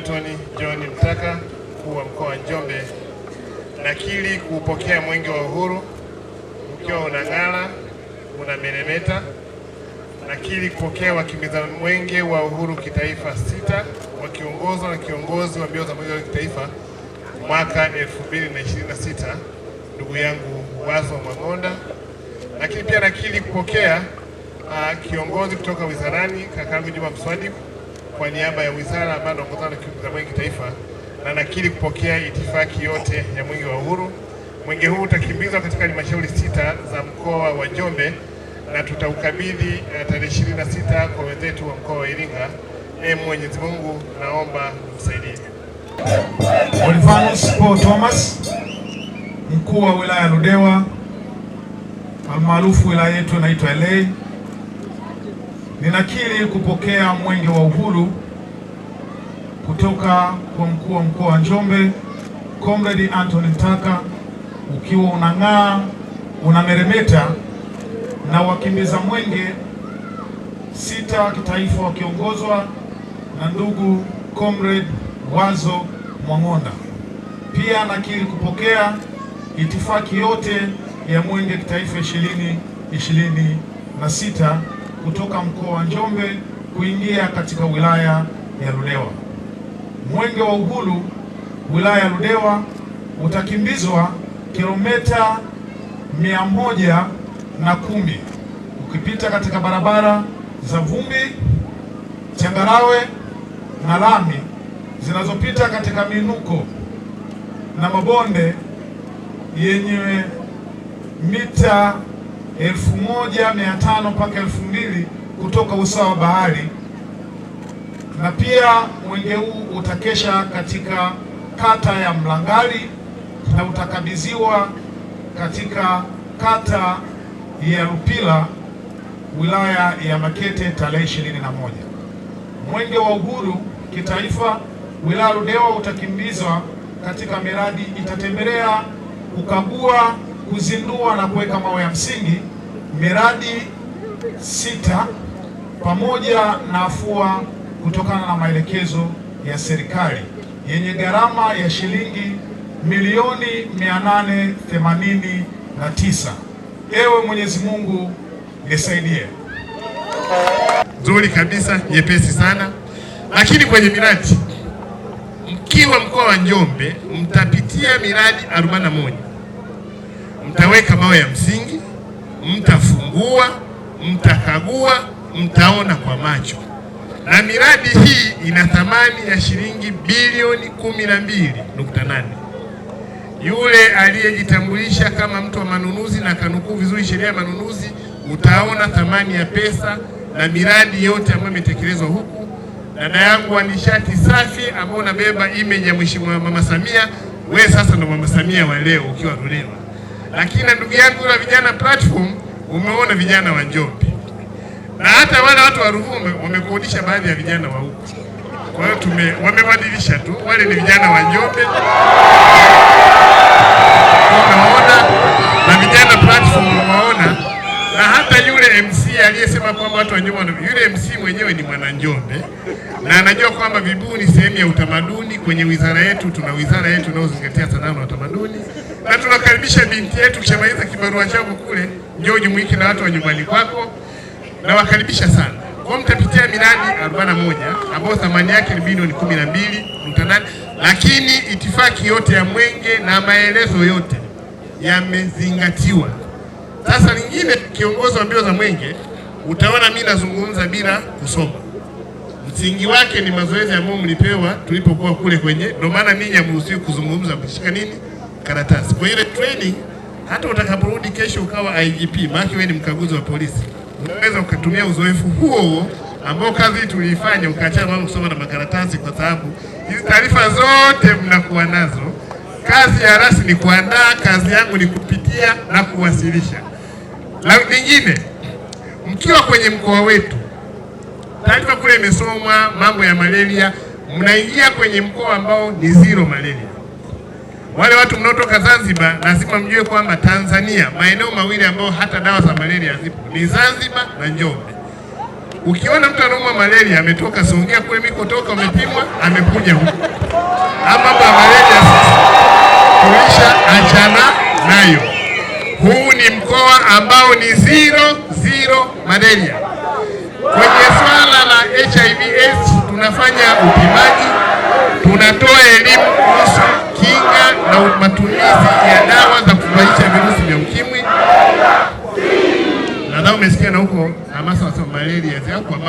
Anthony John Mtaka, mkuu wa mkoa wa Njombe, nakiri kuupokea mwenge wa uhuru ukiwa unang'ara, unameremeta. Nakiri kupokea wakimbiza mwenge wa uhuru kitaifa 6 wakiongozwa na kiongozi wa mbio za mwenge wa kitaifa mwaka 2026 ndugu yangu Wazo Mwang'onda. Lakini pia nakiri kupokea kiongozi kutoka wizarani kakangu Juma Mswadi kwa niaba ya wizara ambayo inaongozwa na kiongozi wa mwenge kitaifa, na nakiri kupokea itifaki yote ya mwenge wa uhuru. Mwenge huu utakimbizwa katika halmashauri 6 za mkoa wa Njombe na tutaukabidhi tarehe 26 kwa wenzetu wa mkoa wa Iringa. Mwenyezi Mungu naomba msaidie. Olivanus Paul Thomas, mkuu wa wilaya ya Ludewa, almaarufu wilaya yetu inaitwa LA. Ninakiri kupokea mwenge wa uhuru kutoka kwa mkuu wa mkoa wa Njombe Comrade Anthony Mtaka, ukiwa unang'aa, unameremeta, na wakimbiza mwenge 6 wa kitaifa wakiongozwa na ndugu Comrade Wazo Mwang'onda. Pia nakiri kupokea itifaki yote ya mwenge kitaifa 2026 kutoka mkoa wa Njombe kuingia katika wilaya ya Ludewa. Mwenge wa uhuru wilaya ya Ludewa utakimbizwa kilomita 110 ukipita katika barabara za vumbi, changarawe na lami zinazopita katika minuko na mabonde yenye mita 1500 mpaka 2000 kutoka usawa wa bahari. Na pia mwenge huu utakesha katika kata ya Mlangali na utakabidhiwa katika kata ya Lupila wilaya ya Makete tarehe 21. Mwenge wa uhuru kitaifa wilaya Ludewa utakimbizwa katika miradi, itatembelea, kukagua, kuzindua na kuweka mawe ya msingi miradi 6 pamoja na afua kutokana na maelekezo ya serikali yenye gharama ya shilingi milioni 889. Ewe Mwenyezi Mungu nisaidie. Nzuri kabisa, nyepesi sana. Lakini kwenye miradi, mkiwa mkoa wa Njombe mtapitia miradi 41, mtaweka mawe ya msingi, mtafungua, mtakagua, mtaona kwa macho, na miradi hii ina thamani ya shilingi bilioni 12.8. Yule aliyejitambulisha kama mtu wa manunuzi na kanukuu vizuri sheria ya manunuzi, utaona thamani ya pesa na miradi yote ambayo imetekelezwa huku. Dada yangu wa nishati safi ambao unabeba image ya Mheshimiwa Mama Samia, wewe sasa ndo Mama Samia wa leo ukiwa Ludewa. Lakini na ndugu yangu wa vijana platform, umeona vijana wa Njombe, na hata wale watu wa Ruvuma wamekodisha baadhi ya vijana wa huku. Kwa hiyo wamebadilisha tu, wale ni vijana wa Njombe unaona, na vijana platform unaona, na hata yule MC aliyesema kwamba watu wa Njombe, yule MC mwenyewe ni mwana Njombe na anajua kwamba Vibuyu ni sehemu ya utamaduni. Kwenye wizara yetu tuna wizara yetu inayozingatia sanaa na utamaduni, na tunakaribisha binti yetu kishamaliza kibarua chako kule, njoo jumuike na watu wa nyumbani kwako, na wakaribisha sana. Kwa mtapitia miradi 41 ambayo thamani yake ni bilioni 12.8, lakini itifaki yote ya mwenge na maelezo yote yamezingatiwa. Sasa lingine, kiongozi wa mbio za mwenge, utaona mimi nazungumza bila kusoma. Msingi wake ni mazoezi ambayo mlipewa tulipokuwa kule kwenye, ndio maana ninyi hamruhusiwi kuzungumza, mshika nini, karatasi. Kwa ile training, hata utakaporudi kesho ukawa IGP, maana wewe ni mkaguzi wa polisi, unaweza ukatumia uzoefu huo ambao kazi tuliifanya, ukaachana mambo kusoma na makaratasi, kwa sababu hizi taarifa zote mnakuwa nazo. Kazi ya rasi ni kuandaa, kazi yangu ni kupitia na kuwasilisha. La lingine, mkiwa kwenye mkoa wetu, taarifa kule imesomwa mambo ya malaria, mnaingia kwenye mkoa ambao ni zero malaria. Wale watu mnaotoka Zanzibar lazima mjue kwamba Tanzania maeneo mawili ambayo hata dawa za malaria zipo ni Zanzibar na Njombe. Ukiona mtu anaumwa malaria ametoka Songea kule mikotoka, amepimwa, amekuja huku, ama mambo ya malaria sisi tulisha achana nayo. Huu ni mkoa ambao ni zero malaria. Kwenye swala la HIV/AIDS tunafanya upimaji, tunatoa elimu kuhusu kinga na matumizi ya dawa za kubaisha virusi vya ukimwi. Nadhani umesikia na huko hamasa wa malaria kwa mambo